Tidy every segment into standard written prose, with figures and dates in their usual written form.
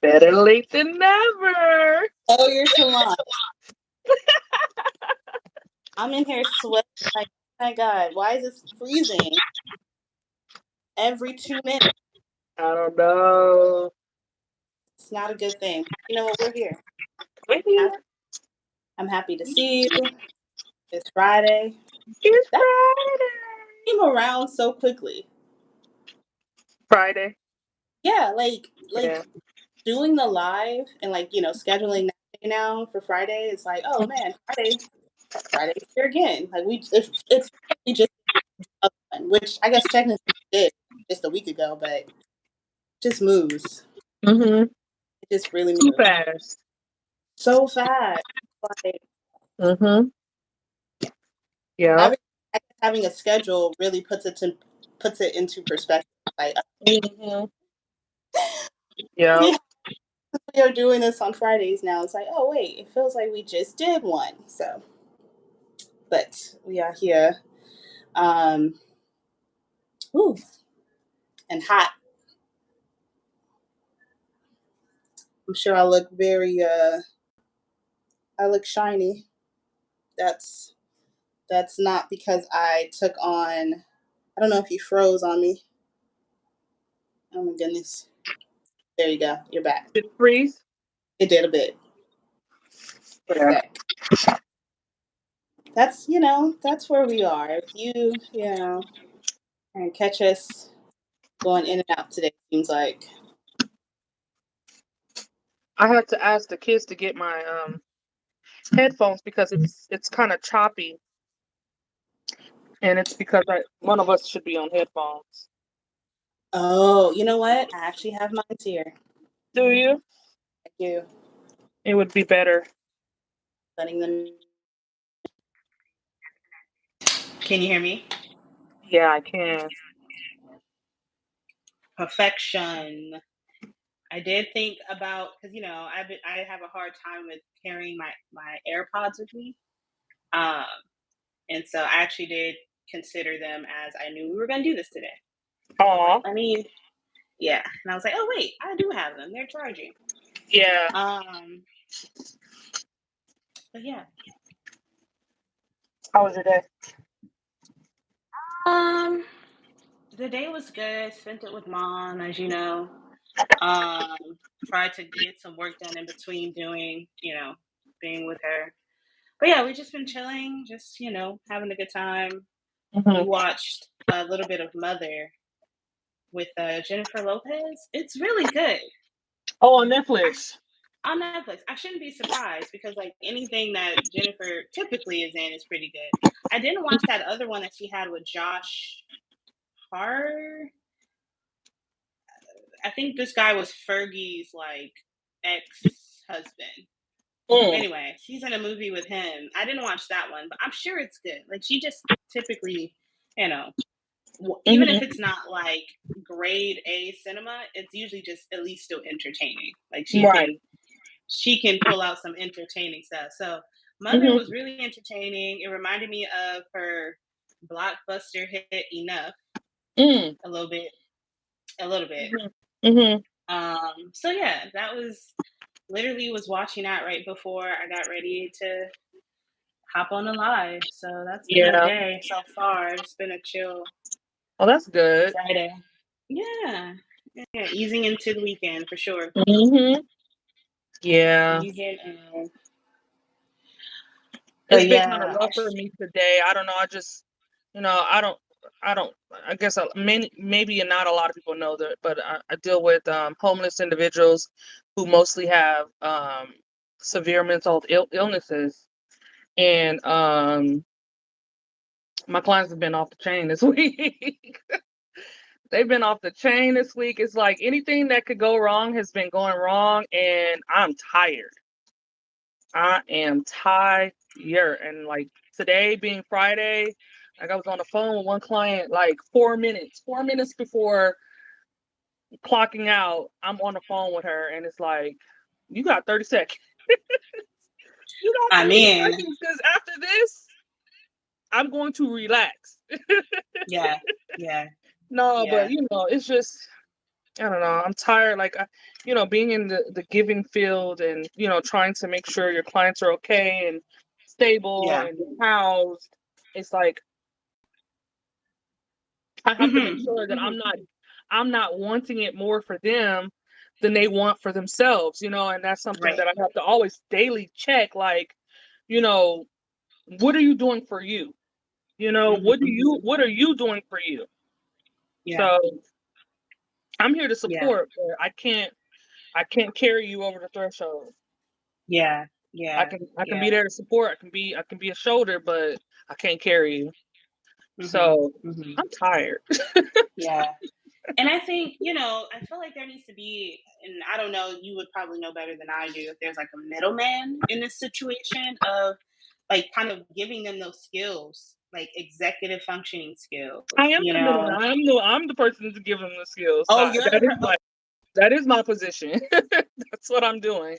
Better late than never. Oh, you're salon. I'm in here sweating like, oh my God, why is it freezing every 2 minutes? I don't know. It's not a good thing. You know what? We're here. With Hap- you. I'm happy to see you. It's Friday. It's That Friday. came around so quickly. Friday. Yeah, like Yeah. doing the live and like scheduling that day now for Friday. It's like, oh man, Friday's here again. Like it's really just a one, which I guess technically we did just a week ago, but it just moves. Mm-hmm. It just really Too moves fast. so fast. Like Mm-hmm. Yeah. having I guess having a schedule really puts it into perspective. Like Mm-hmm. Yeah. yeah, we are doing this on Fridays now. It's like, oh wait, it feels like we just did one. So, but we are here. Um, ooh, and hot. I'm sure I look I look shiny. That's that's not because I took on. I don't know if you froze on me. Oh my goodness. There you go. You're back. Did it freeze? It did a bit for a Yeah. sec. That's that's where we are. If you and catch us going in and out today, seems like. I had to ask the kids to get my headphones because it's kind of choppy, and it's because one of us should be on headphones. Oh, you know what? I actually have mine here. Do you? Thank you. It would be better. Letting them. Can you hear me? Yeah, I can. Perfection. I did think about because I have a hard time with carrying my AirPods with me, um, and so I actually did consider them as I knew we were going to do this today. I was like, Aw. yeah, and I was like, oh wait, I do have them. They're charging. Yeah. Um, but yeah, How was your day? um, the day was good. Spent it with mom, as you know. Um, tried to get some work done in between doing, being with her. But yeah, we just been chilling, just having a good time. We Mm-hmm. watched a little bit of Mother with Jennifer Lopez. It's really good. Oh, on I Netflix. sh- on Netflix. I shouldn't be surprised because like anything that Jennifer typically is in is pretty good. I didn't watch that other one that she had with Josh Hart. I think this guy was Fergie's like ex-husband. Mm. Anyway, she's in a movie with him. I didn't watch that one, but I'm sure it's good. Like she just typically, you know, even if Mm-hmm. it's not like grade A cinema, it's usually just at least still entertaining. Like Right. she can pull out some entertaining stuff. So Mother Mm-hmm. was really entertaining. It reminded me of her blockbuster hit Enough Mm. a little bit, a little bit. Mm-hmm. Mm-hmm. So yeah, that was literally was watching that right before I got ready to hop on the live. So that's been my Yeah. day so far. It's been a chill Oh, that's good. Friday. Yeah. Yeah, easing into the weekend for sure. Mm-hmm. Yeah. Easing in. It's But been kind of yeah, rough for me today. I don't know. I just, I don't, I guess maybe not a lot of people know that, but I deal with homeless individuals who mostly have severe mental illnesses. And my clients have been off the chain this week. They've been off the chain this week. It's like anything that could go wrong has been going wrong, and I'm tired. I am tired. And like today being Friday, like I was on the phone with one client like 4 minutes before clocking out. I'm on the phone with her, and it's like, you got 30 seconds. You got I 30 mean, seconds because after this, I'm going to relax. yeah, yeah, No, but yeah. it's just I don't know. I'm tired. Like, being in the giving field and trying to make sure your clients are okay and stable Yeah. and housed. It's like I have to make Mhm. sure that I'm Mhm. not I'm not wanting it more for them than they want for themselves. And that's something Right. that I have to always daily check. Like, you know, what are you doing for you? Mhm. What are you doing for you? Yeah. So I'm here to Yeah. support, but I can't carry you over the threshold. Yeah. I Yeah. can I can be Yeah. there to support. I can be a shoulder, but I can't carry you. Mhm. So Mhm. I'm tired. Yeah. And I think, I feel like there needs to be, and I don't know, you would probably know better than I do, if there's like a middleman in this situation of like kind of giving them those skills, like executive functioning I skills, am the middleman. I'm the person to give them the skills. Oh, you're the That is my position. That's what I'm doing.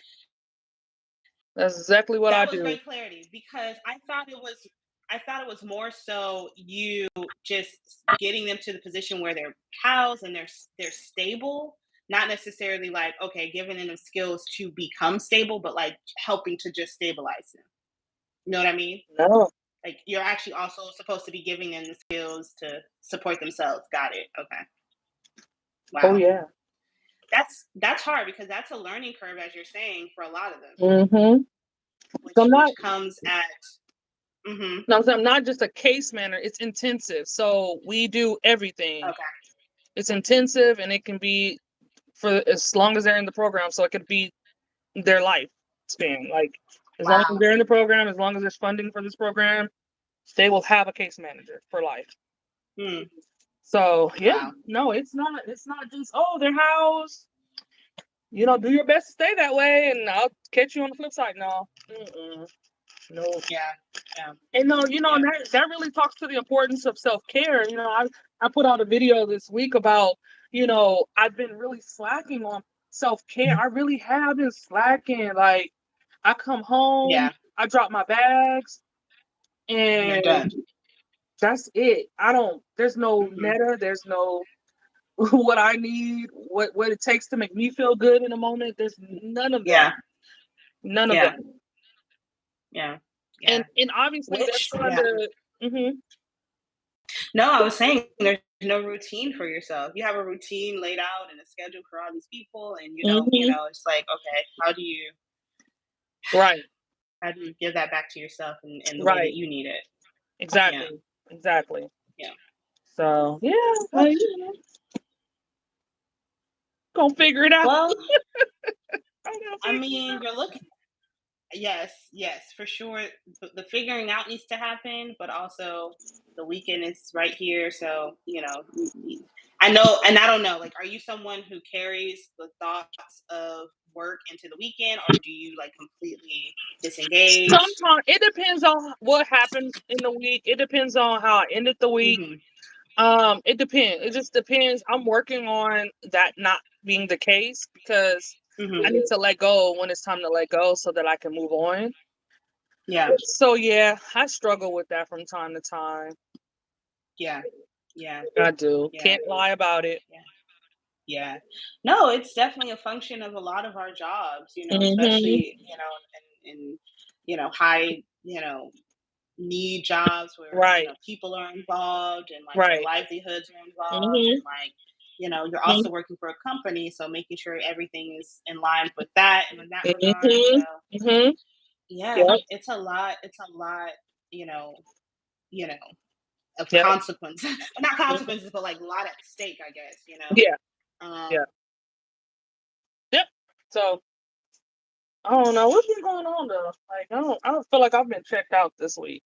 That's exactly what I that was do. great clarity because I thought it was more so you just getting them to the position where they're housed and they're stable, not necessarily like, okay, giving them the skills to become stable, but like helping to just stabilize them. You know what I mean? No. Like you're actually also supposed to be giving them the skills to support themselves. Got it. Okay. Oh Wow. yeah. That's hard because that's a learning curve, as you're saying, for a lot of them, Mhm. So which I'm not. which comes at. Hmm. No, so I'm not just a case manager. It's intensive. So we do everything. Okay. It's intensive, and it can be for as long as they're in the program. So it could be their life span. Like, as long as Wow. they're in the program, as long as there's funding for this program, they will have a case manager for life. Hmm. So yeah, Wow. no, it's not just, oh, they're housed. Do your best to stay that way, and I'll catch you on the flip side. No, mm-mm, no. Yeah. Yeah. And no, Yeah. and that really talks to the importance of self care. I put out a video this week about, I've been really slacking on self care. I really have been slacking. Like, I come home, Yeah. I drop my bags, You're and done. that's it. There's no Hmm. meta, there's no what I need, what it takes to make me feel good in a moment. There's none of that. Yeah. None of Yeah. that. Yeah. And Yeah. and obviously that's Which, kind yeah. of. Hmm. No, I was saying there's no routine for yourself. You have a routine laid out and a schedule for all these people, and Hmm. it's like, okay, Right. how do you give that back to yourself in the way that Right. you need it? Yeah. Exactly. Exactly. Yeah. So yeah, but gonna figure it out. Well, I'm gonna I figure it mean, out. you're looking. Yes, yes, for sure. The figuring out needs to happen, but also the weekend is right here. So, I know, and I don't know, like, are you someone who carries the thoughts of work into the weekend, or do you like completely disengage? Sometimes it depends on what happened in the week. It depends on how I ended the week. Hmm. It depends. It just depends. I'm working on that not being the case because I Hmm. need to let go when it's time to let go so that I can move on. Yeah, So yeah, I struggle with that from time to time. yeah, yeah, I do. yeah, Can't lie about it. yeah, yeah. No, it's definitely a function of a lot of our jobs, Mhm. especially, in high, need jobs where Right. people are involved and like their Right. livelihoods are involved, Mhm. and like you're Mhm. also working for a company, so making sure everything is in line with that and in that regard. So Mhm. Mhm. yeah, Yep. it's a lot you know you know of Yep. consequences, not Mhm. consequences, but like a lot at stake, I guess. Yeah. um Yeah. Yep. So I don't know what's been going on though. Like I don't feel like I've been checked out this week.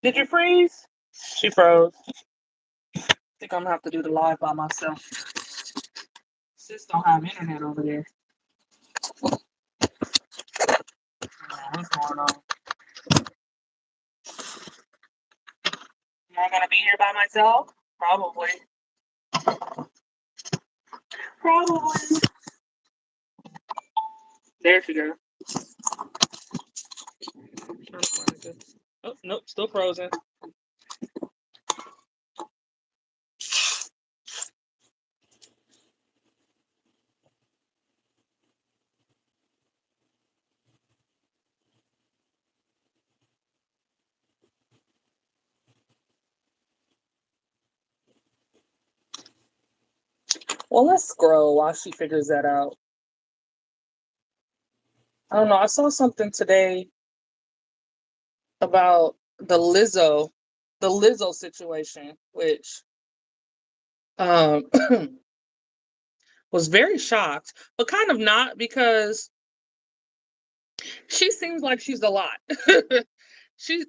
Did you freeze? She froze. Think I'm gonna have to do the live by myself. Sis don't have internet over there. What's going on? Am I gonna be here by myself? Probably. Probably. There she goes. Oh nope, still frozen. Well, let's scroll while she figures that out. I don't know. I saw something today about the Lizzo situation, which um was very shocked, but kind of not because she seems like she's a lot.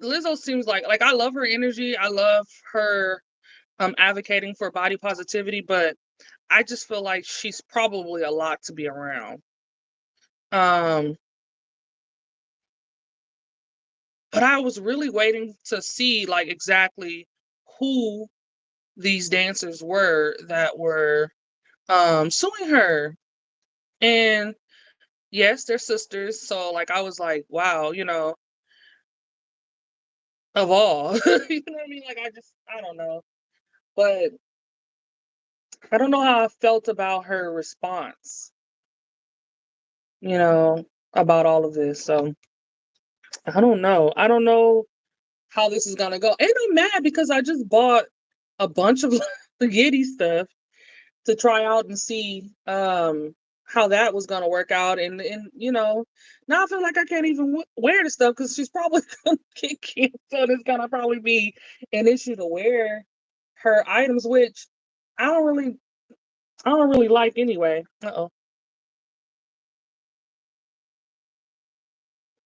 Lizzo seems like I love her energy. I love her advocating for body positivity, but I just feel like she's probably a lot to be around. Um but I was really waiting to see like exactly who these dancers were that were suing her. And yes, they're sisters, so like I was like, wow, of all. You know what I mean? Like I don't know. But I don't know how I felt about her response, you know, about all of this. So I don't know. I don't know how this is gonna go. And I'm mad because I just bought a bunch of the Yitty stuff to try out and see how that was gonna work out. And now I feel like I can't even wear the stuff because she's probably gonna get canceled. It's gonna probably be an issue to wear her items, which I don't really I don't really like anyway. Uh-oh.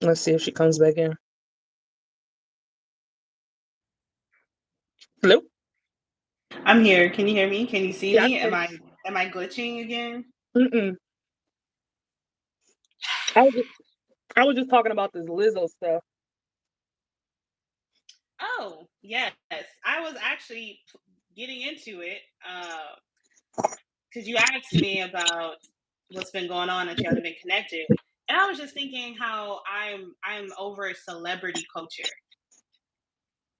Let's see if she comes back in. Hello? I'm here. Can you hear me? Can you see Yeah, I me? can. Am I glitching again? Mm-mm. I was just, I was just talking about this Lizzo stuff. Oh, yes. I was actually getting into it because you asked me about what's been going on and you haven't been connected. And I was just thinking how I'm over celebrity culture.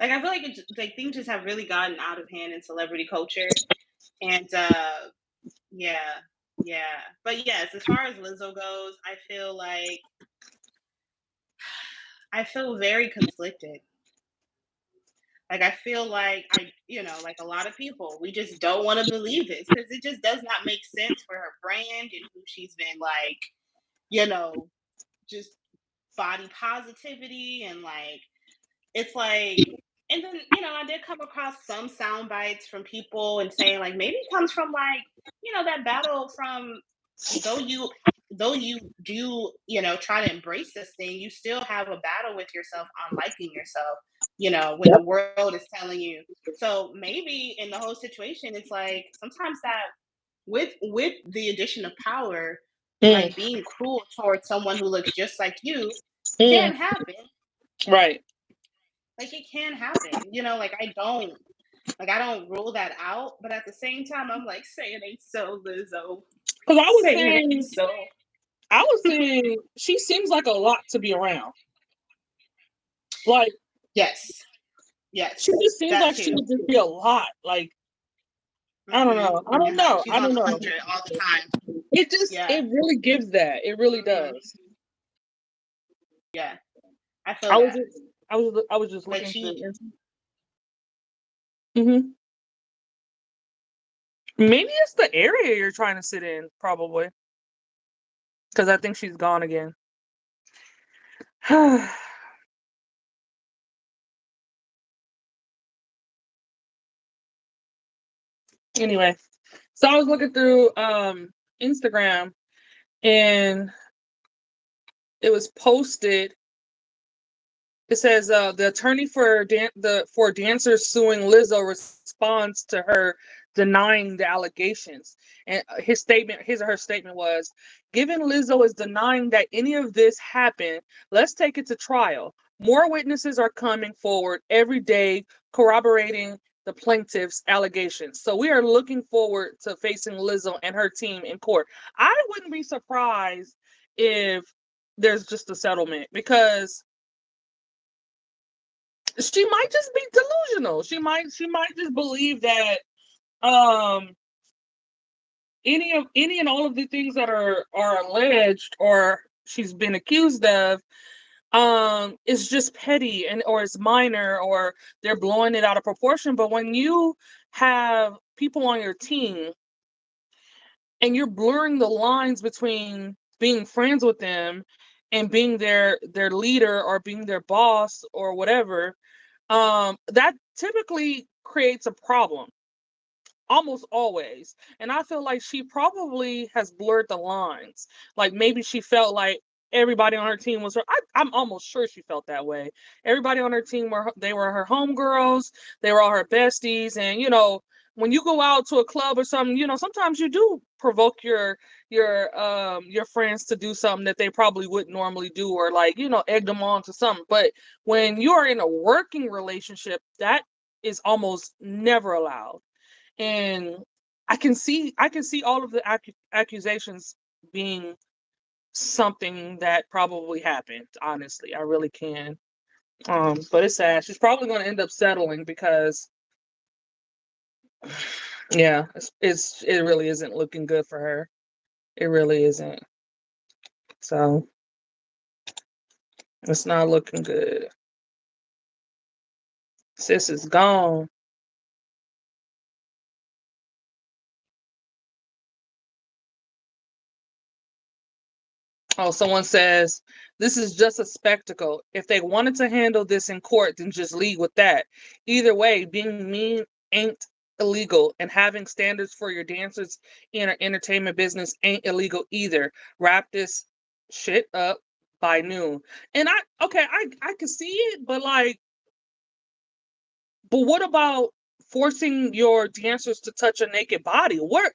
Like I feel like like things just have really gotten out of hand in celebrity culture. And yeah, yeah. But yes, as far as Lizzo goes, I feel very conflicted. Like I feel like like a lot of people, we just don't want to believe this because it just does not make sense for her brand and who she's been like, you know, just body positivity and like it's like and then I did come across some sound bites from people and saying like maybe it comes from like that battle from though you though you do try to embrace this thing, you still have a battle with yourself on liking yourself, when the Yep. world is telling you. So maybe in the whole situation it's like sometimes that with the addition of power, Mm, like being cruel towards someone who looks just like you mm, can happen. right. Like it can happen, like I don't rule that out, but at the same time I'm like, say it ain't so, Lizzo. Because Say it ain't so. I was saying she seems like a lot to be around. Like Yes, she yes, just seems that like she too. would just be a lot. Like I don't Mhm, know. I don't mhm. know. She's I on don't the know. 100 all the time. It Yeah. really gives that. It really Mhm. does. Yeah, I feel I was that. just I was just Like looking through. she Mm-hmm. Maybe it's the area you're trying to sit in, probably. Because I think she's gone again. Anyway, so I was looking through Instagram and it was posted. It says the attorney for dancers suing Lizzo responds to her denying the allegations, and his or her statement was, "Given Lizzo is denying that any of this happened, let's take it to trial. More witnesses are coming forward every day, corroborating the plaintiff's allegations. So we are looking forward to facing Lizzo and her team in court." I wouldn't be surprised if there's just a settlement because she might just be delusional. She might just believe that um any and all of the things that are alleged or she's been accused of is just petty and or it's minor or they're blowing it out of proportion. But when you have people on your team and you're blurring the lines between being friends with them and being their leader or being their boss or whatever. That typically creates a problem, almost always. And I feel like she probably has blurred the lines. Like maybe she felt like everybody on her team was her. I'm almost sure she felt that way. Everybody on her team were her homegirls. They were all her besties. And when you go out to a club or something, sometimes you do provoke your friends to do something that they probably wouldn't normally do, or like egg them on to something. But when you are in a working relationship, that is almost never allowed. And I can see all of the accusations being something that probably happened. Honestly, I really can. But it's sad. She's probably going to end up settling because, yeah, it really isn't looking good for her. It really isn't. So it's not looking good. Sis is gone. Oh, someone says this is just a spectacle. If they wanted to handle this in court, then just lead with that. Either way, being mean ain't illegal, and having standards for your dancers in an entertainment business ain't illegal either. Wrap this shit up by noon. And I can see it, but what about forcing your dancers to touch a naked body? Where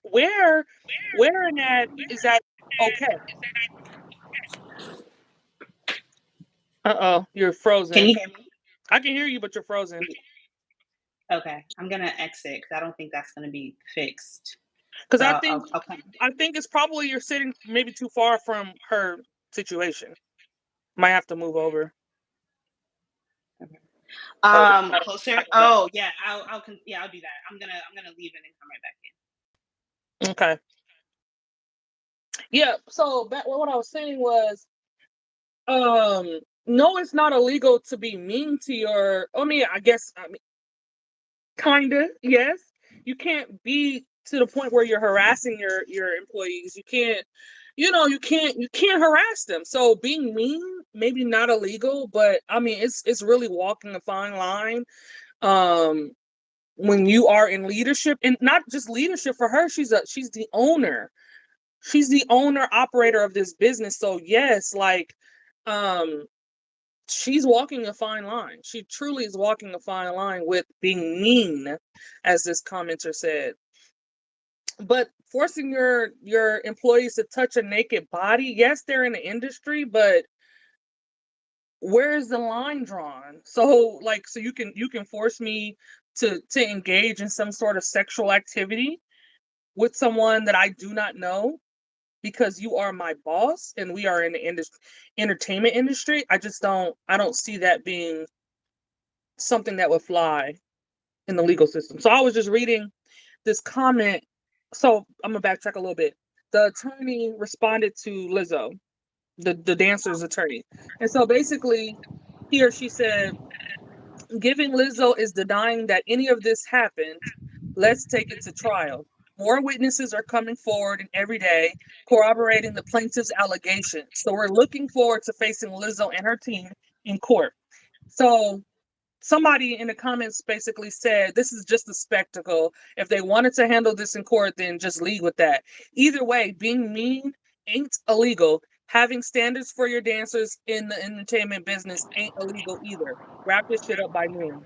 in that is that okay? Uh-oh, you're Can frozen. you hear me? I can hear you, but you're frozen. Okay, I'm gonna exit because I don't think that's gonna be fixed. Because So I I'll, think I'll, I'll come. I think it's probably you're sitting maybe too far from her situation. Might have to move over. Closer. Oh yeah, yeah, I'll do that. I'm gonna leave and then come right back Okay. Yeah. So what I was saying was, no, it's not illegal to be mean to your. I mean, I mean, kinda, yes. You can't be to the point where you're harassing your employees. You can't harass them. So being mean, maybe not illegal, but I mean it's really walking a fine line. Um when you are in leadership, and not just leadership for her, she's the owner. She's the owner operator of this business. So yes, like um she's walking a fine line. She truly is walking a fine line with being mean, as this commenter said. But forcing your employees to touch a naked body, yes, they're in the industry, but where is the line drawn? So you can force me to engage in some sort of sexual activity with someone that I do not know because you are my boss and we are in the entertainment industry. I don't see that being something that would fly in the legal system. So I was just reading this comment. So I'm gonna backtrack a little bit. The attorney responded to Lizzo, the dancer's attorney. And so basically, he or she said, giving Lizzo is denying that any of this happened. Let's take it to trial. More witnesses are coming forward and every day corroborating the plaintiff's allegations. So we're looking forward to facing Lizzo and her team in court. So somebody in the comments basically said this is just a spectacle. If they wanted to handle this in court, then just lead with that. Either way, being mean ain't illegal. Having standards for your dancers in the entertainment business ain't illegal either. Wrap this shit up by noon.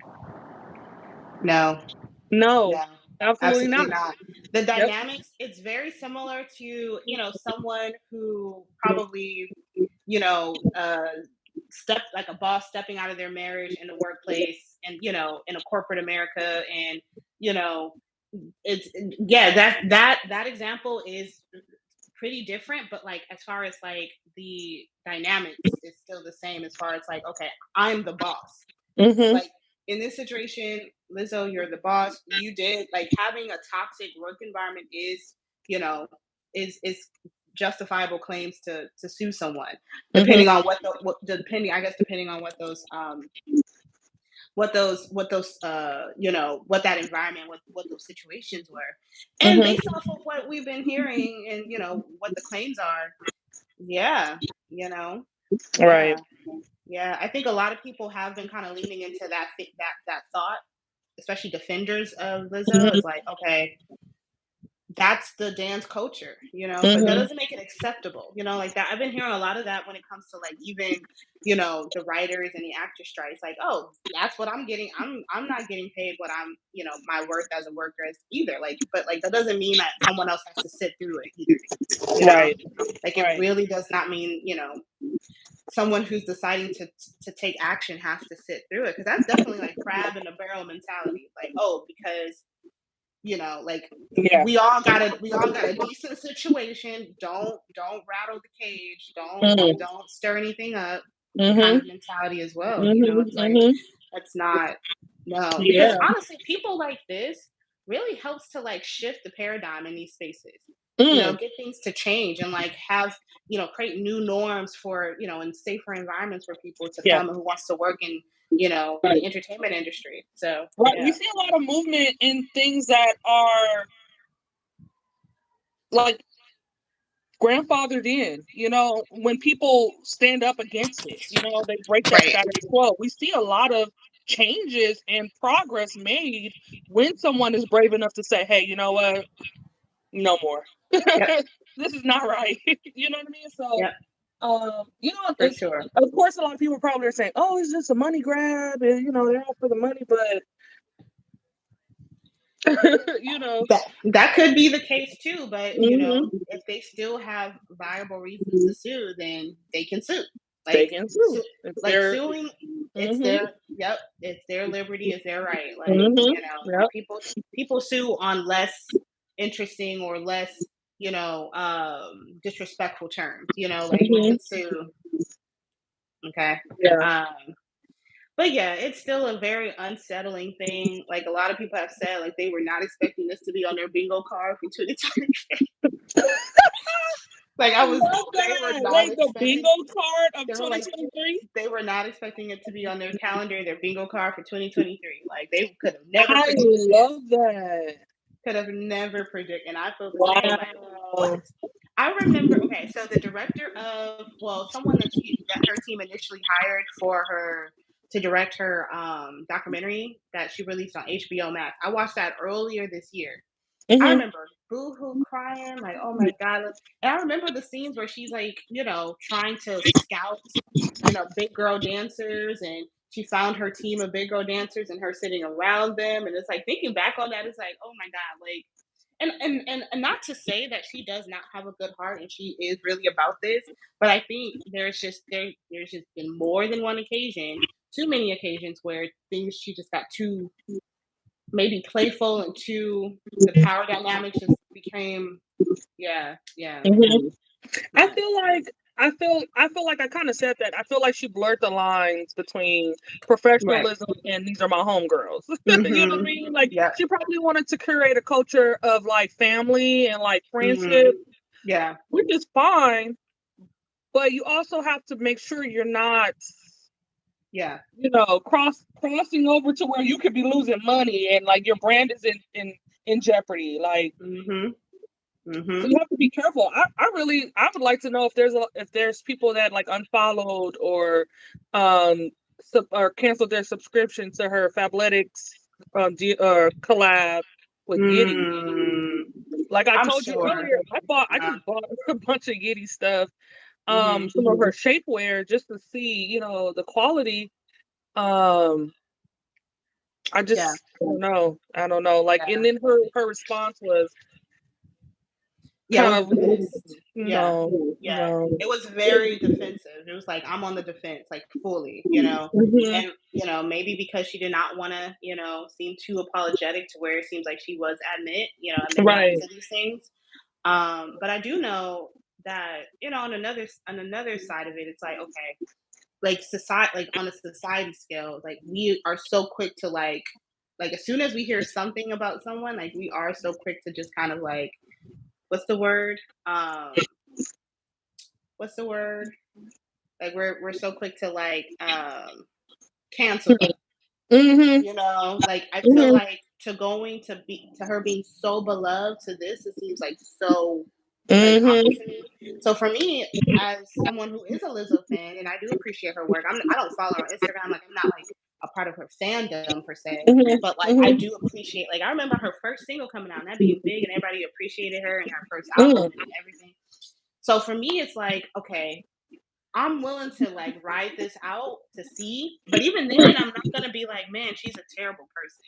in. No, No, no, absolutely absolutely not. not. The Yep. dynamics, it's very similar to, someone who probably, you know, uh, step like a boss stepping out of their marriage in the workplace and, in a corporate America. And, you know, it's, yeah, that example is pretty different, but like as far as like the dynamics is still the same, as far as like, okay, I'm the boss. Mm-hmm. Like in this situation, Lizzo, you're the boss. You did, like, having a toxic work environment is, you know, is justifiable claims to sue someone, Mm-hmm. depending on what depending, I guess, depending on what that environment, what those situations were. And Mhm. based off of what we've been hearing and what the claims are, yeah, you know, Right. yeah. Yeah, I think a lot of people have been kind of leaning into that thought, especially defenders of Lizzo. Mhm. It's like, okay, that's the dance culture, but that Mhm. doesn't make it acceptable, like that. I've been hearing a lot of that when it comes to like even, the writers and the actor strikes, like, oh, that's what I'm getting. I'm not getting paid what I'm, my worth as a worker is either. Like, but like that doesn't mean that someone else has to sit through it either. You know, Right. like it Right. really does not mean, someone who's deciding to take action has to sit through it, because that's definitely like crab in the barrel mentality. Like, oh, because like Yeah. we all got a decent situation. Don't rattle the cage. Don't Mhm. don't stir anything up. Kind Mhm. of mentality as well. Mhm. It's like Mhm. that's not no, because Yeah. honestly, people like this really helps to like shift the paradigm in these spaces. Mm. Get things to change and like have create new norms for and safer environments for people to Yeah. come who wants to work in Right. the entertainment industry. So Right. We yeah, see a lot of movement in things that are like grandfathered in, when people stand up against it, they break that right. status quo. We see a lot of changes and progress made when someone is brave enough to say, hey, you know what? No more. Yep. This is not right. You know what I mean? So, Yep. For it's, sure. of course, a lot of people probably are saying, oh, it's just a money grab and, they're out for the money, but, you know, That could be the case too, but mhm, if they still have viable reasons to sue, then they can sue. they Like can sue. It's their, suing, it's mhm, their yep, it's their liberty, it's their right. Like, mhm, and yep, people sue on less interesting or less, disrespectful terms, like we mhm, can sue, okay. yeah. Um but yeah, it's still a very unsettling thing. Like a lot of people have said, like they were not expecting this to be on their bingo card for 2020. Like I I was, love they were that. not Wait, the expecting. bingo card of They were like, 2023? they were not expecting it to be on their calendar, their bingo card for 2023. Like they could have never I predicted this. love that. Could have never predicted, and I feel the same. Like what? Wow. I remember. Okay, so the director of someone that her team initially hired for her to direct her documentary that she released on HBO Max. I watched that earlier this year. I Mhm. remember boohoo crying, like, oh my God. And I remember the scenes where she's like, trying to scout, big girl dancers, and she found her team of big girl dancers and her sitting around them. And it's like thinking back on that, it's like, oh my God, like, and not to say that she does not have a good heart and she is really about this, but I think there's just been more than one occasion, too many occasions where things she just got too maybe playful and too the power dynamics just became yeah, yeah, Mhm. I yeah. feel like I kind of said that. I feel like she blurred the lines between Right. professionalism and these are my homegirls. You know what I Mhm. mean? Like Yep. she probably wanted to create a culture of like family and like Mhm. friendship, Yeah. which is fine, but you also have to make sure you're not, Yeah. crossing over to where you could be losing money and like your brand is in jeopardy. Like, Mhm. so Mhm. you have to be careful. I would like to know if there's people that like unfollowed or or canceled their subscription to her Fabletics collab with Yiddy. Mm. Like I I'm told you sure. earlier, I Uh, just bought a bunch of Yiddy stuff, mhm. some of her shapewear just to see, the quality. Um, I Yeah. just don't know. I don't know. Like, and Yeah. then her response was Yeah, it kind was of, mixed. Yeah. Yeah. no. It was very defensive. It was like I'm on the defense, like fully, Mhm. and maybe because she did not want to, seem too apologetic to where it seems like she was admitting up Right. to these things. But I do know that, on another side of it, it's like, okay, like society, like on a society scale, like we are so quick to like as soon as we hear something about someone, like we are so quick to just kind of like, what's the word? Um, what's the word? Like we're so quick to like cancel them. Mhm. You know, like I feel Mhm. like to her being so beloved to this, it seems like so like Mhm. odd to me. So for me, as someone who is a Lizzo fan and I do appreciate her work, I don't follow her on Instagram. Like I'm not like a part of her fandom per se, Mhm. but like I Mhm. do appreciate. Like I remember her first single coming out and that being big, and everybody appreciated her and her first album Mhm. and everything. So for me, it's like okay, I'm willing to like ride this out to see, but even then, I'm not gonna be like, man, she's a terrible person.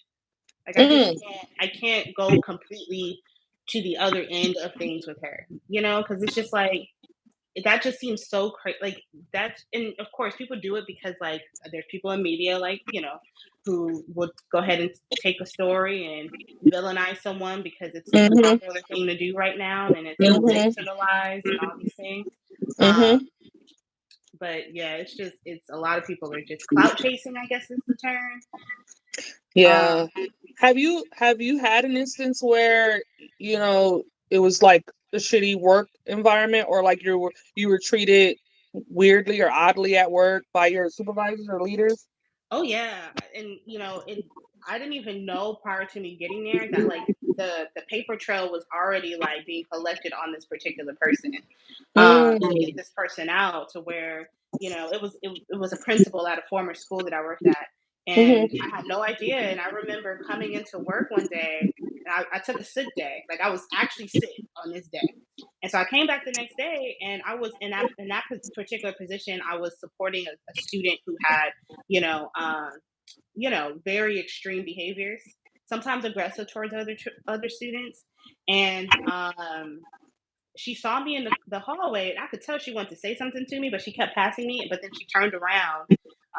Like I just Mhm. can't go completely to the other end of things with her, you know, because it's just like that just seems so crazy. Like that's and of course people do it because like there's people in media like who would go ahead and take a story and villainize someone because it's a Mhm. popular thing to do right now and it's Mhm. sensationalized and all these things. Um, Mhm. but yeah, it's a lot of people are just clout chasing, I guess is the term. Yeah. Um, Have you had an instance where it was like a shitty work environment, or like you were treated weirdly or oddly at work by your supervisors or leaders? oh yeah, and I didn't even know prior to me getting there that like the paper trail was already like being collected on this particular person, to get Mm. this person out to where it was a principal at a former school that I worked at, and Mhm. I had no idea. And I remember coming into work one day, and I took a sick day, like I was actually sick on this day. And so I came back the next day, and I was in that particular position. I was supporting a student who had, you know, um, very extreme behaviors, sometimes aggressive towards other students, and she saw me in the hallway, and I could tell she wanted to say something to me, but she kept passing me. But then she turned around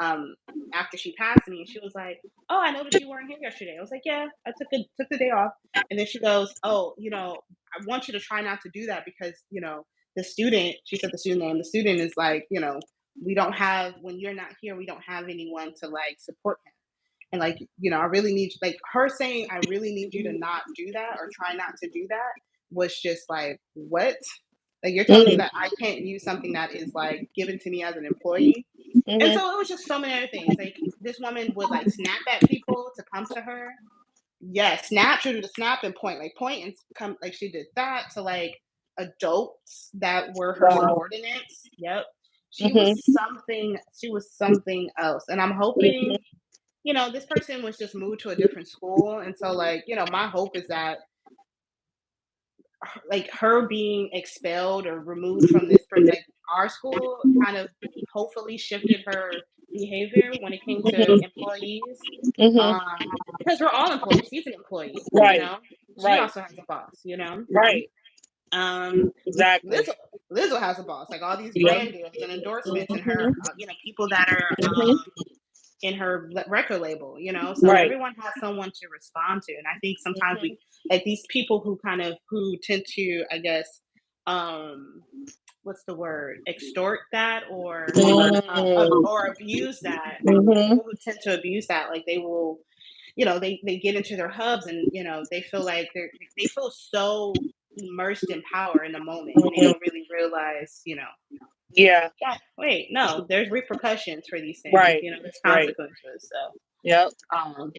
um, after she passed me, and she was like, "Oh, I noticed you weren't here yesterday." I was like, "Yeah, I took the day off." And then she goes, "Oh, I want you to try not to do that because the student." She said the student name. The student is like, we don't have when you're not here, we don't have anyone to like support him. And like, I really need like her saying, I really need you to not do that or try not to do that was just like, what? Like you're telling me Mm. that I can't use something that is like given to me as an employee. And Mhm. so it was just so many other things. Like this woman would like snap at people to come to her. Yes, snap, she would snap and point, like point and come like she did that to like adults that were her Wow. subordinates. Yep. Mhm. She was something else. And I'm hoping Mhm. this person was just moved to a different school. And so, like, my hope is that, like, her being expelled or removed from like, our school kind of hopefully shifted her behavior when it came to Mhm. employees. Mhm. Because we're all employees. She's an employee, Right. She Right. also has a boss. Right. Um, Exactly. Lizzo has a boss, like all these Yep. brand deals and endorsements, and her, Mhm. people that are Mhm. in her record label, so Right. everyone has someone to respond to. And I think sometimes Mhm. we like these people who tend to, I guess, um what's the word, extort that Mm. or abuse that. Mhm. People who tend to abuse that, like they will, they get into their hubs and they feel like they feel so immersed in power in the moment, and they Mhm. don't really realize, Yeah. yeah, wait, no, there's repercussions for these things, Right. there's Right. consequences. Yep. Um,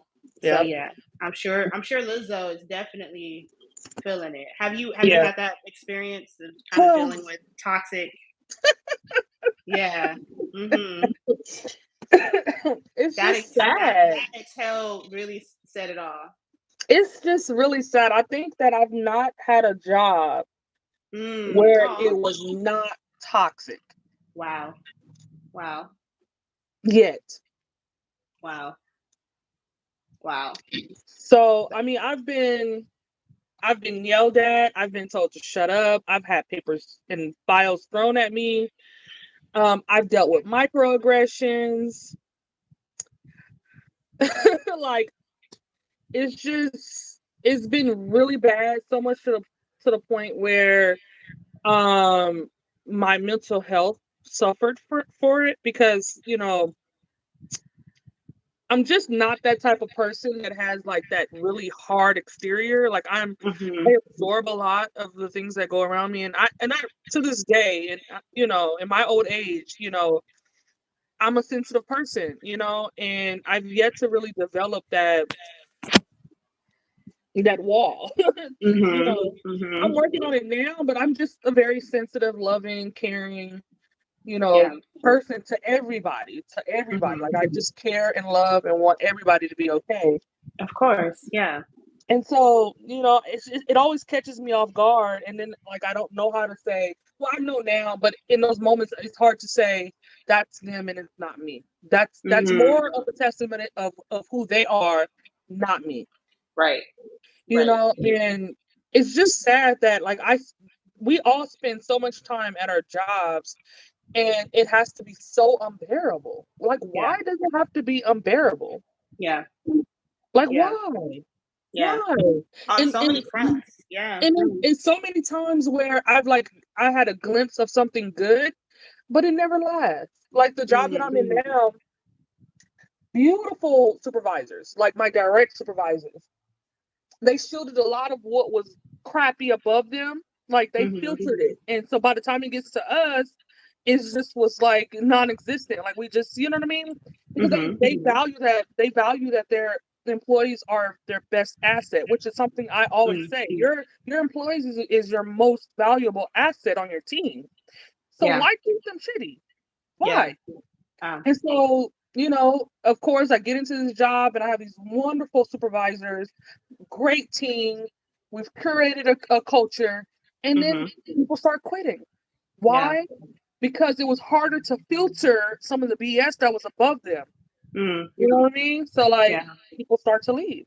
so Yep. yeah, I'm sure Lizzo is definitely feeling it. Have you Yeah. had that experience of kind of dealing with toxic? Yeah. Mhm. It's That just ex that sad. that exhale really said it all. It's just really sad. I think that I've not had a job where it Oh, was not toxic wow. Wow. yet. Wow. Wow. So, I mean, I've been yelled at, I've been told to shut up, I've had papers and files thrown at me. I've dealt with microaggressions. Like it's been really bad, so much to the point where um my mental health suffered for it, because I'm just not that type of person that has like that really hard exterior. Like I Mhm. absorb a lot of the things that go around me, and I to this day, and in my old age, I'm a sensitive person, you know, and I've yet to really develop that wall. You Mhm. know, I'm Mhm. working on it now, but I'm just a very sensitive, loving, caring, you know, Yeah. person to everybody, to everybody. Mhm. Like I just care and love and want everybody to be okay. Of course. Yeah. And so, you know, it always catches me off guard, and then like I don't know how to say. Well, I know now, but in those moments, it's hard to say that's them and it's not me. That's Mhm. more of a testament of who they are, not me. Right. You Right. know, and it's just sad that like we all spend so much time at our jobs, and it has to be so unbearable. Like, Yeah. why does it have to be unbearable? Yeah. Like, Yeah. why? Yeah. Why? On And so and many fronts. Yeah. and it's so many times where I had a glimpse of something good, but it never lasts. Like the job that Mhm. I'm in now, beautiful supervisors, like my direct supervisors. They shielded a lot of what was crappy above them. Like they Mhm. filtered it. And so by the time it gets to us, it just was like non-existent. Like we just, you know what I mean? Because Mhm. they value that their employees are their best asset, which is something I always Mhm. say. Your employees is your most valuable asset on your team. So Yeah. why treat them shitty? Yeah. Why? Oh. And so, you know, of course I get into this job and I have these wonderful supervisors, great team. We've curated a culture, and then Mhm. people start quitting. Yeah. Why? Because it was harder to filter some of the BS that was above them. Mm. You know what I mean? So like Yeah. people start to leave.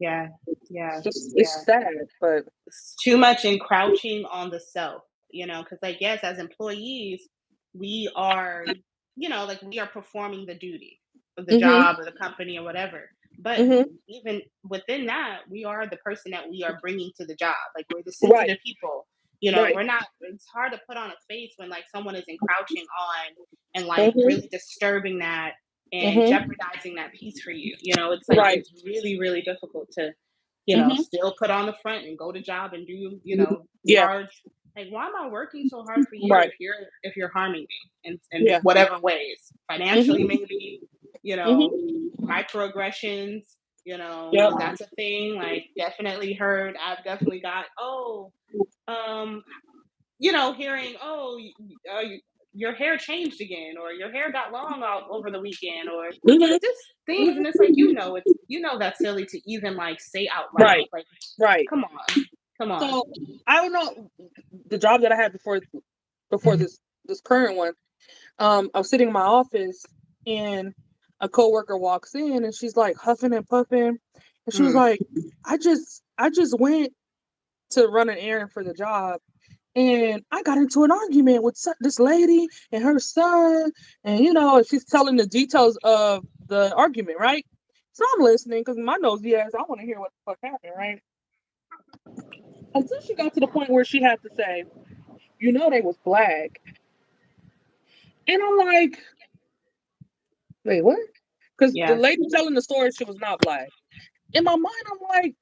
Yeah. Yeah. It's Yeah. sad, but It's too much encroaching on the self, you know, because like yes, as employees, we are, you know, like we are performing the duty of the mhm, job or the company or whatever. But mhm, even within that, we are the person that we are bringing to the job. Like we're the right, sensitive people. You know, right, we're not. It's hard to put on a face when like someone is encroaching on and like really mhm, disturbing that and mhm, jeopardizing that peace for you. You know, it's like right, it's really really difficult to mhm, still put on the front and go to job and do, yeah, hard. Like, why am I working so hard for you right, if you're harming me in yeah, whatever ways? Financially, mhm, maybe, mhm, microaggressions, yep, because that's a thing. Like, definitely heard. I've definitely got, um, hearing, your hair changed again, or your hair got long out over the weekend, or mhm, just things. And it's like, mhm, that's silly to even like say out loud. right, Like, right. come on, come on. So I don't know the job that I had before this current one. I was sitting in my office and a coworker walks in and she's like huffing and puffing, and she was Mm, like, I just went to run an errand for the job, and I got into an argument with this lady and her son, and you know, she's telling the details of the argument, right? So I'm listening because my nosy ass, I want to hear what the fuck happened, right? Until she got to the point where she had to say, you know, they was black, and I'm like, wait, what? Because the yeah. lady telling the story, she was not black. In my mind, I'm like,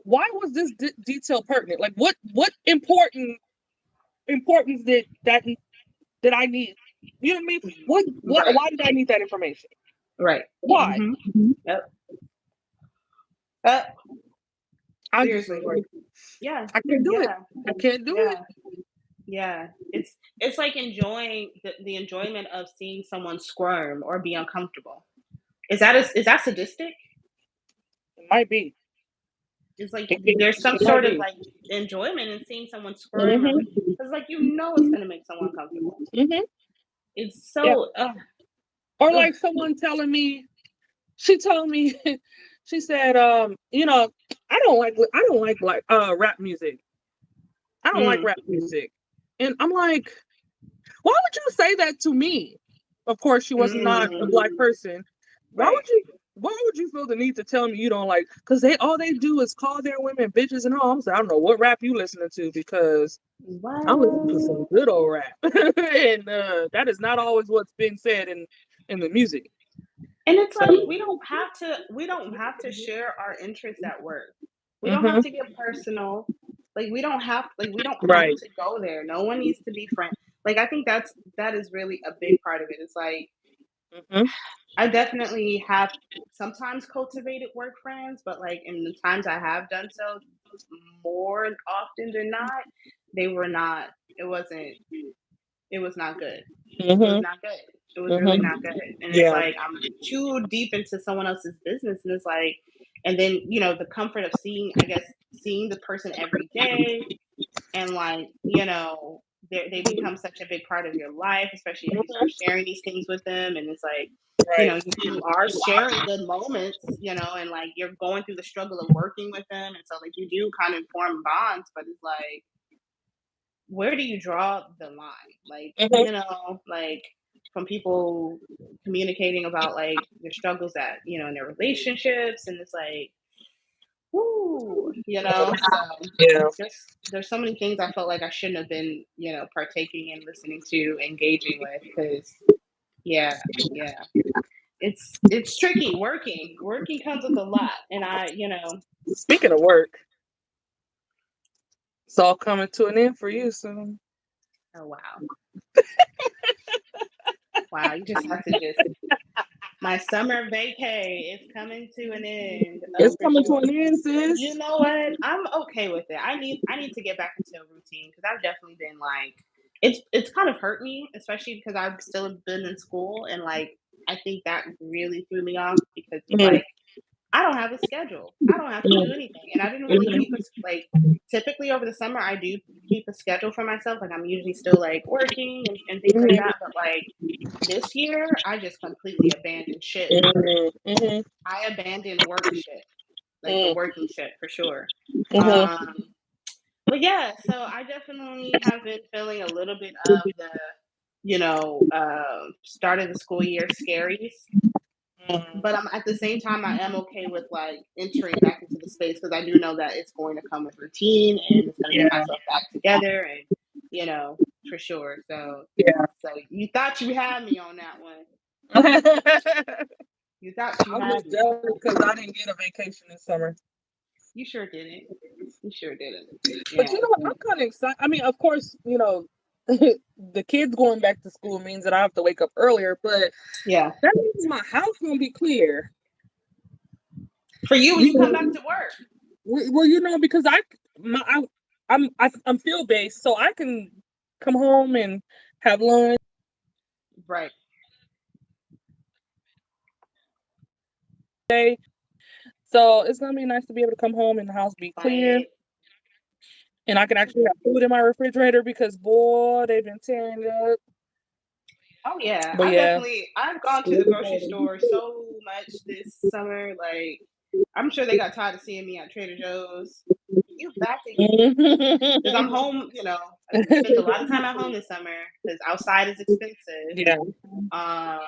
why was this detail pertinent? Like, what importance did I need? You know what I mean? What? Right. Why did I need that information? Right. Why? Hmm. Yep. Uh, I'm just seriously. like, Yeah. I can't do it. Yeah. I can't do it. Yeah. Yeah. It's like enjoying the enjoyment of seeing someone squirm or be uncomfortable. Is that sadistic? It might be. It's like there's some It might sort of be. like enjoyment in seeing someone squirm, or Mhm. because like it's gonna make someone comfortable. Mhm. It's Yeah. so Or ugh. like someone telling me, she told me, she said, you know, I don't like rap music. I don't like Mm, rap music. And I'm like, why would you say that to me? Of course, she was not a mm, black person. Why right. would you? Why would you feel the need to tell me you don't like? Because they all they do is call their women bitches and all. I'm saying, I don't know what rap you listening to because I'm listening to some What? good old rap, and that is not always what's being said in the music. And it's So, like we don't have to share our interests at work. We don't have hmm, to get personal. We don't have right, to go there. No one needs to be friend. Like I think that is really a big part of it. It's like Mhm. I definitely have sometimes cultivated work friends, but like in the times I have done so, more often than not, they were not. It wasn't. It was not good. It was Mhm. not good. It was really Mhm. not good. And it's Yeah. like I'm too deep into someone else's business, and it's like, and then the comfort of seeing, I guess, seeing the person every day, and like they become such a big part of your life, especially if you start Mhm. sharing these things with them, and it's like Right. you are sharing good moments, and like you're going through the struggle of working with them, and so like you do kind of form bonds, but it's like, where do you draw the line? Like, Mhm. like from people communicating about like their struggles in their relationships, and it's like, whoo, so Yeah. there's so many things I felt like I shouldn't have been, partaking and listening to, engaging with, because yeah, yeah, it's tricky. Working comes with a lot, and Speaking of work, it's all coming to an end for you soon. oh wow, wow, you just have to just my summer vacay is coming to an end. Oh, It's for coming to sure. an end, You sis. know what? I'm okay with it. I need to get back into a routine, because I've definitely been like, it's kind of hurt me, especially because I've still been in school, and like I think that really threw me off, because it's Mm, like I don't have a schedule. I don't have to do mm, anything, and I didn't really keep mhm, like typically over the summer I do keep a schedule for myself. Like I'm usually still like working and things like mhm, that, but like this year I just completely abandoned ship. mhm, mhm, I abandoned work shit, like the mm, working shit for sure. mhm, Um, but yeah, so I definitely have been feeling a little bit of the, start of the school year scaries. But mm. I'm at the same time I am okay with like entering back into the space, because I do know that it's going to come with routine, and it's going to get Yeah, myself back together, and for sure. So yeah. you thought you had me on that one. I'm You thought you had just me. jealous because I didn't get a vacation this summer. You sure didn't. You sure didn't. But Yeah. I'm kind of excited. I mean, of course, the kids going back to school means that I have to wake up earlier, but Yeah. that means my house won't be clear. For you when You you come back know, to work. well, because I'm field based, so I can come home and have lunch. Right. Day. So it's gonna be nice to be able to come home and the house be clear, Right. and I can actually have food in my refrigerator because boy, they've been tearing it up. Oh yeah. But yeah, I've gone to school the grocery started. store so much this summer. Like, I'm sure they got tired of seeing me at Trader Joe's. You back again. Because I'm home, I spent a lot of time at home this summer, because outside is expensive. Yeah, Uh,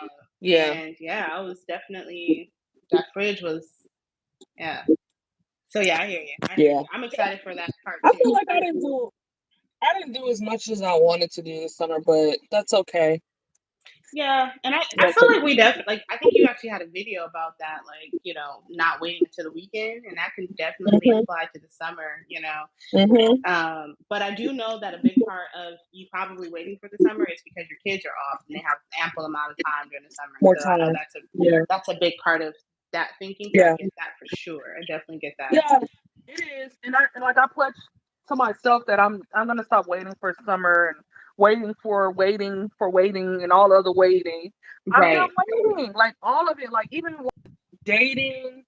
yeah, and yeah, I was definitely, that fridge was, yeah. So yeah, I hear you. I hear yeah. you. I'm excited for that part I feel too. like I didn't do as much as I wanted to do this summer, but that's okay. Yeah, and I That's feel like okay. we definitely, like, I think you actually had a video about that, like, not waiting until the weekend, and that can definitely Mhm, apply to the summer. mhm. But I do know that a big part of you probably waiting for the summer is because your kids are off and they have ample amount of time during the summer. More So I know time. Yeah, that's a big part of that thinking. So I yeah, get that for sure. I definitely get that. yeah. It is, and like I pledged to myself that I'm gonna stop waiting for summer and waiting and all other waiting. I'm done Right, waiting, like all of it, like even dating,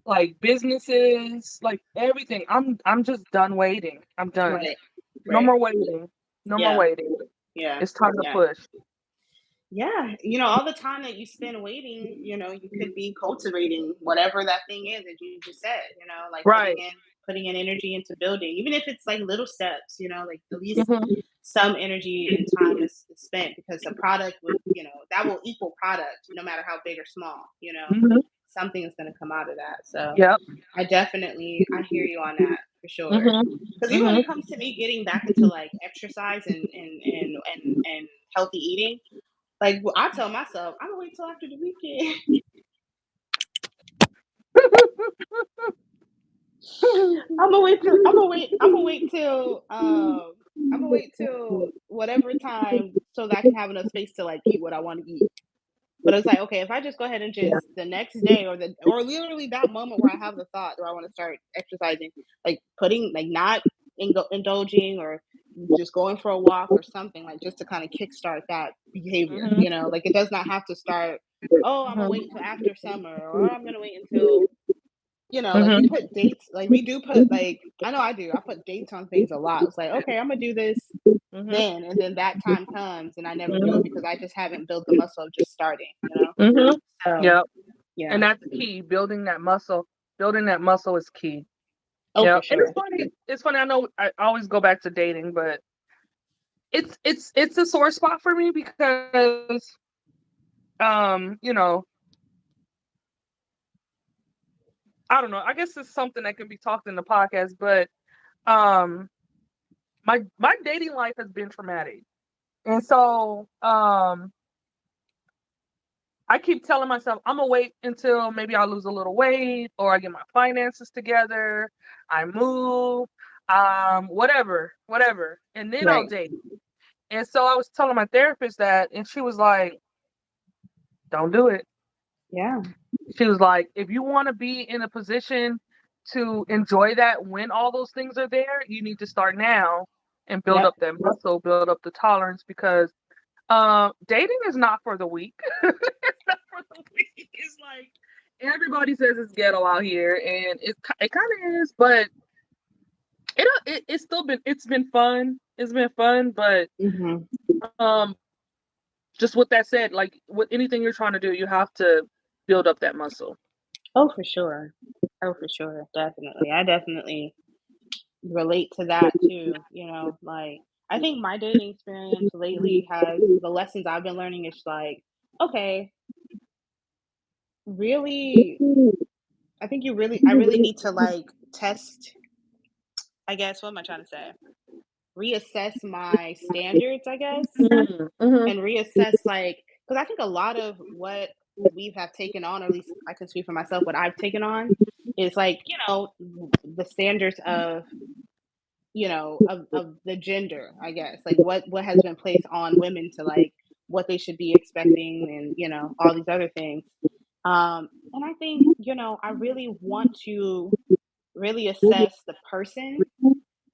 like businesses, like everything. I'm just done waiting. I'm done. right, No right. more waiting. No more Yeah, waiting. yeah, It's time to yeah. push. Yeah, all the time that you spend waiting, you could be cultivating whatever that thing is that you just said, like Right. putting in energy into building, even if it's like little steps, like at least Mhm. some energy and time is spent, because a product would, that will equal product no matter how big or small. Mhm. Something is going to come out of that. So Yep. I hear you on that for sure. Mhm. Because even when Mhm. it comes to me getting back into like exercise and healthy eating, like, well, I tell myself, I'm gonna wait till after the weekend. I'm gonna wait till whatever time, so that I can have enough space to like eat what I want to eat. But it's like, okay, if I just go ahead and just the next day or literally that moment where I have the thought, do I want to start exercising, like putting like not indulging or just going for a walk or something like just to kind of kickstart that behavior, Mhm. like it does not have to start, oh, I'm gonna wait Mhm. until after summer or I'm gonna wait until like we Mhm. put dates, like we do put like I know I do. I put dates on things a lot. It's like, okay, I'm gonna do this Mhm. then, and then that time comes and I never do it Mhm. because I just haven't built the muscle of just starting. Mhm. So Yep. yeah. And that's key. Building that muscle. Building that muscle is key. Oh, Yeah. for And it's sure. funny. It's funny. I know I always go back to dating, but it's a sore spot for me because you know, I don't know. I guess it's something that can be talked in the podcast, but um my dating life has been traumatic. And so I keep telling myself I'm gonna wait until maybe I lose a little weight or I get my finances together, I move, whatever, and then I'll Right. date. And so I was telling my therapist that, and she was like, "Don't do it." Yeah. She was like, "If you want to be in a position to enjoy that when all those things are there, you need to start now and build Yep. up that muscle, build up the tolerance because dating is not for the weak. It's not for the weak. It's like everybody says it's ghetto out here, and it kind of is, but it's still been it's been fun. It's been fun, but Hmm. um, just with that said, like with anything you're trying to do, you have to build up that muscle. Oh, for sure. Oh, for sure. Definitely. I definitely relate to that too. Like I think my dating experience lately has the lessons I've been learning is like, okay, really, I really need to like test, I guess, what am I trying to say? Reassess my standards, I guess, Mm-hmm. and reassess like because I think a lot of what we have taken on, or at least I can speak for myself, what I've taken on is like, the standards of of the gender, I guess, like what has been placed on women to like what they should be expecting and all these other things. And I think I really want to really assess the person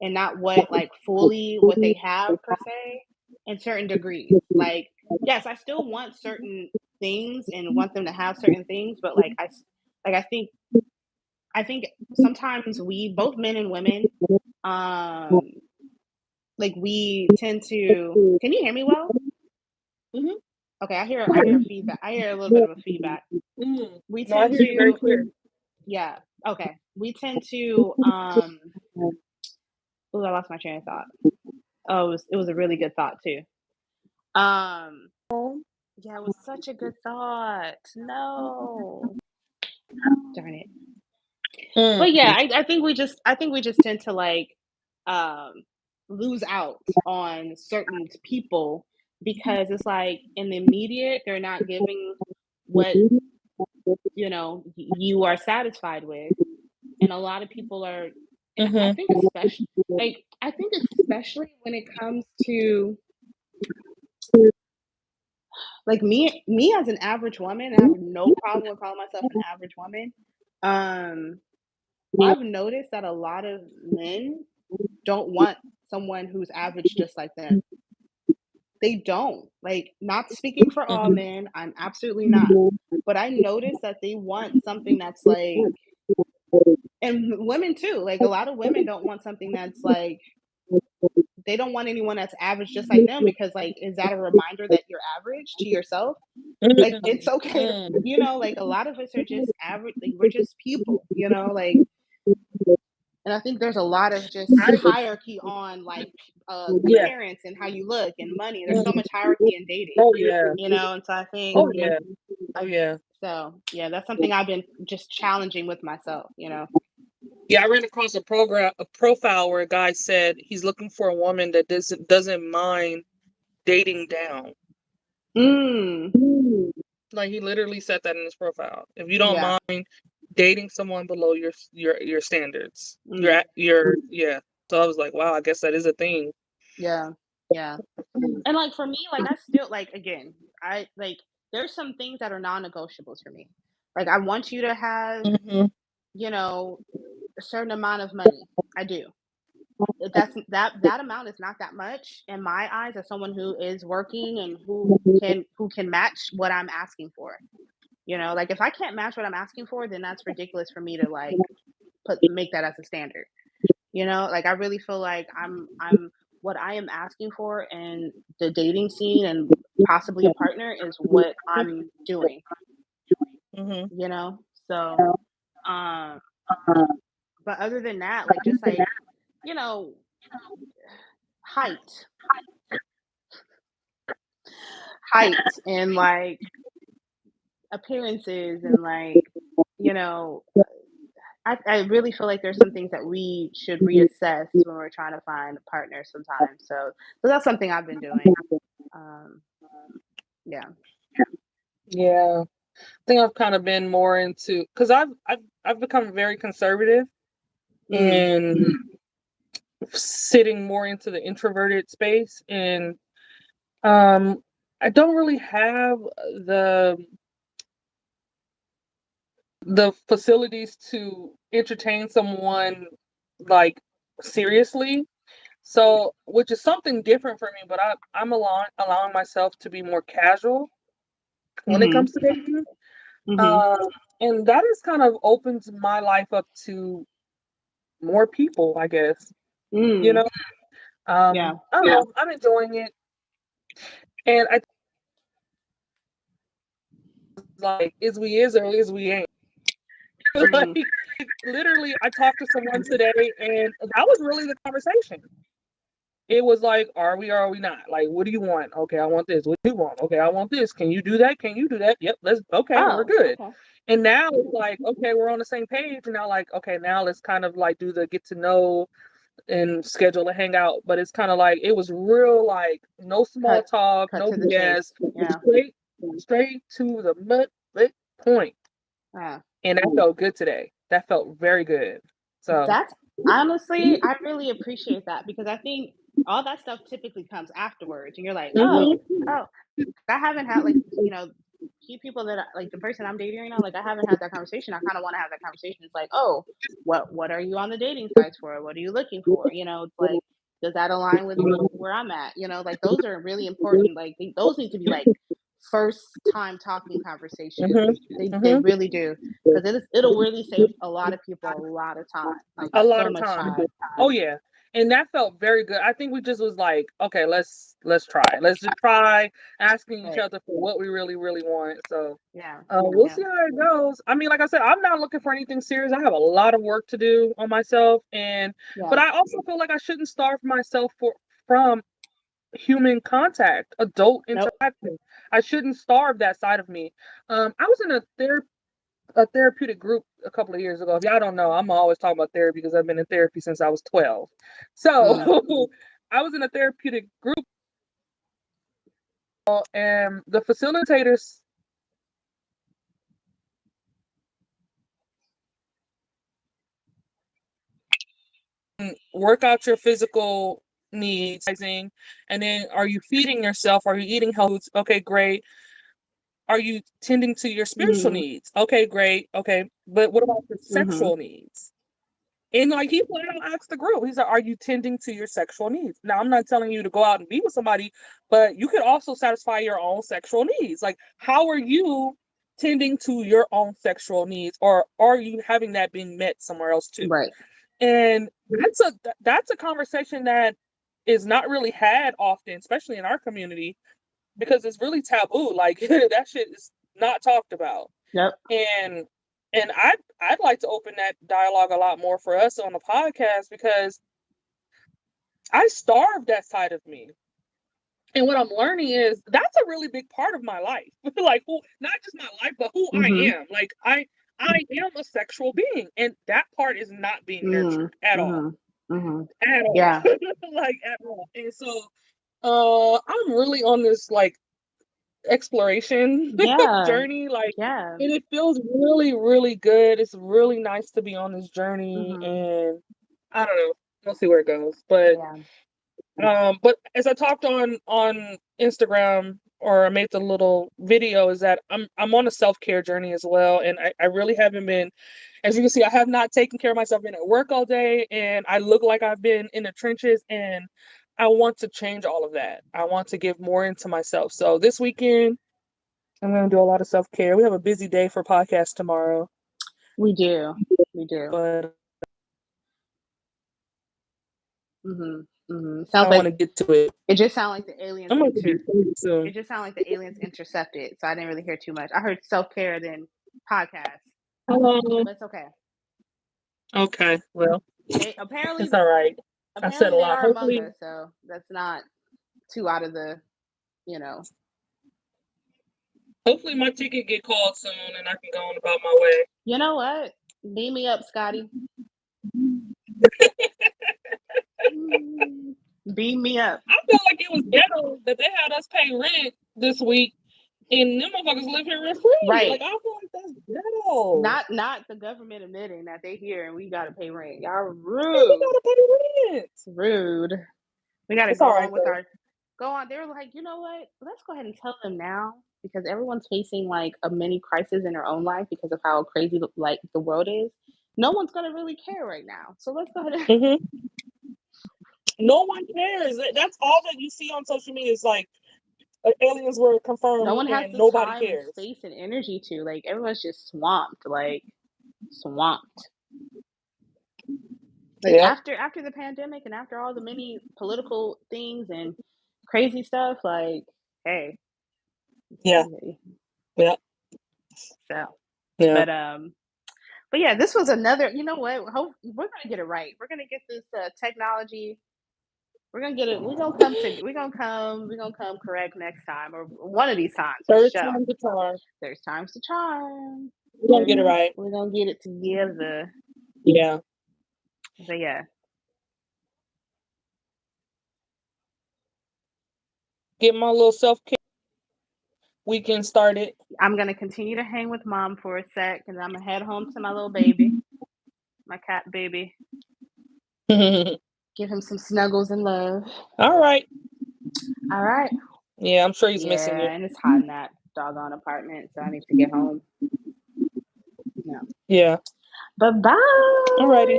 and not what like fully what they have per se in certain degrees. Like, yes, I still want certain things and want them to have certain things, but like like I think sometimes we both men and women um like we tend to can you hear me well? Mm-hmm. Okay, I hear feedback. I hear a little bit of a feedback. Mm. We No, I tend hear you very to clear. yeah, okay. We tend to oh, I lost my train of thought. Oh, it was a really good thought too. Um yeah, it was such a good thought. No. Darn it. But yeah, Mm. I think we just tend to like um lose out on certain people because it's like in the immediate they're not giving what you are satisfied with, and a lot of people are, and I Mm-hmm. think especially when it comes to like me as an average woman, I have no problem with calling myself an average woman. um I've noticed that a lot of men don't want someone who's average just like them. They don't. Like, not speaking for all men, I'm absolutely not. But I notice that they want something that's like, and women too. Like, a lot of women don't want something that's like, they don't want anyone that's average just like them because, like, is that a reminder that you're average to yourself? Like, it's okay to, Mm. like, a lot of us are just average. Like, we're just people, like, and I think there's a lot of just I hierarchy on like yeah. appearance and how you look and money. There's so Mm. much hierarchy in dating, Oh yeah. and so I think Oh yeah. Oh yeah. so. Yeah, that's something I've been just challenging with myself. Yeah, I ran across a profile where a guy said he's looking for a woman that doesn't mind dating down. Mm. Like he literally said that in his profile. If you don't Yeah. mind dating someone below your standards, Mm. yeah. So I was like, wow, I guess that is a thing. Yeah. Yeah. And like for me, like I still like again, I like there's some things that are non-negotiables for me. Like, I want you to have, Mhm. you know, a certain amount of money. I do. That amount is not that much in my eyes as someone who is working and who can match what I'm asking for. Like, if I can't match what I'm asking for, then that's ridiculous for me to, like, make that as a standard. Like, I really feel like I'm what I am asking for in the dating scene and possibly a partner is what I'm doing, Mhm. you know? So, um, but other than that, like, just like, you know, height, height and like appearances and like, you know, I really feel like there's some things that we should reassess when we're trying to find a partner sometimes. So that's something I've been doing. Um, yeah. Yeah. I think I've kind of been more into because I've become very conservative Mm, and sitting more into the introverted space, and um I don't really have the the facilities to entertain someone like seriously. So, which is something different for me, but I'm allowing myself to be more casual when it mhm, comes to dating. mhm, Um, and that has kind of opened my life up to more people, I guess. You mm, know, yeah, I don't know. I'm enjoying it, and I like is we is or is we ain't. Like mhm, literally, I talked to someone today, and that was really the conversation. It was like, are we or are we not? Like, what do you want? Okay, I want this. What do you want? Okay, I want this. Can you do that? Can you do that? Yep, let's okay, we're oh, good. okay, And now it's like, okay, we're on the same page. And now like, okay, now let's kind of like do the get to know and schedule a hangout. But it's kind of like it was real like no small cut talk, cut no to the BS, chase, yeah, straight straight to the point. yeah. And that felt good today. That felt very good. So That's honestly, I really appreciate that because I think all that stuff typically comes afterwards, and you're like, oh, mhm, oh, I haven't had like, few people that like the person I'm dating right now, like I haven't had that conversation. I kind of want to have that conversation. It's like, oh, what are you on the dating sites for? What are you looking for? It's like, does that align with where I'm at? Like those are really important. Like those need to be like first time talking conversations. mhm, They mhm. really do because it'll really save a lot of people a lot of time, like A lot so of much time. time. Oh yeah. And that felt very good. I think we just was like, okay, let's try. Let's just try asking each Right? other for what we really, really want. So Yeah. we'll Yeah. see how it goes. I mean, like I said, I'm not looking for anything serious. I have a lot of work to do on myself, and but Yeah. I also feel like I shouldn't starve myself from human contact, adult Nope. interaction. I shouldn't starve that side of me. I was in a therapeutic group a couple of years ago. If y'all don't know, I'm always talking about therapy because I've been in therapy since I was 12. Mm, So I was in a therapeutic group, and the facilitators work out your physical needs, and then are you feeding yourself? Are you eating healthy foods? Okay, great. Are you tending to your spiritual mm, needs? Okay, great. Okay, but what about your mhm. sexual needs? And like he flat out asked the group, he said, "Are you tending to your sexual needs?" Now, I'm not telling you to go out and be with somebody, but you could also satisfy your own sexual needs. Like, how are you tending to your own sexual needs, or are you having that being met somewhere else too? Right. And that's a conversation that is not really had often, especially in our community, because it's really taboo. Like that shit is not talked about. Yep. And I'd like to open that dialogue a lot more for us on the podcast because I starved that side of me. And what I'm learning is that's a really big part of my life. Like who not just my life, but who I Mhm. am. Like I am a sexual being and that part is not being Mm, nurtured at all. mhm, mhm. At all. Yeah. Like at all. And so I'm really on this like exploration Yeah. journey, like, Yeah. and it feels really, really good. It's really nice to be on this journey, Mhm. and I don't know. We'll see where it goes, but Yeah. But as I talked on Instagram, or I made the little video, is that I'm on a self-care journey as well, and I really haven't been, as you can see, I have not taken care of myself. I've been at work all day, and I look like I've been in the trenches, and I want to change all of that. I want to give more into myself. So this weekend, I'm going to do a lot of self-care. We have a busy day for podcast tomorrow, We do. but Sounds I want like to get to it. it just sounded like the aliens I'm going to be soon. it just sounded like the aliens intercepted, so I didn't really hear too much. I heard self-care then podcast, Hello. but it's okay. Okay, well, They it's all right. I said a they lot. are among Hopefully, us, so that's not too out of the, you know. hopefully my ticket get called soon and I can go on about my way. You know what? Beam me up, Scotty. Beam me up. I felt like it was ghetto that they had us pay rent this week, and them motherfuckers live here rent free. Right. Like, I feel like that's ghetto. Not the government admitting that they here and we gotta pay rent. Y'all We rude. gotta pay rent. Rude. We gotta It's go all right on with though. our go on. They were like, you know what? Let's go ahead and tell them now because everyone's facing like a mini crisis in their own life because of how crazy like the world is. No one's gonna really care right now. So let's go ahead and No one cares. That's all that you see on social media is like aliens were no confirmed one has and the nobody time and cares. space and energy to like everyone's just swamped, like swamped. Like Yep. after the pandemic and after all the many political things and crazy stuff, like, hey. Yeah. Yeah. So Yeah. but yeah, this was another, you know what? We're gonna get it right. We're gonna get this technology. We're gonna get it. We're gonna come correct next time or one of these times for Third sure. time's the charm. There's times to charm. We're gonna get it right. We're gonna get it together. Yeah. So yeah. Get my little self-care weekend started. I'm gonna continue to hang with mom for a sec, and I'm gonna head home to my little baby, my cat baby. Give him some snuggles and love. All right. All right. Yeah, I'm sure he's missing you. And it's hot in that doggone apartment, so I need to get home. Yeah. Yeah. Bye-bye. Alrighty.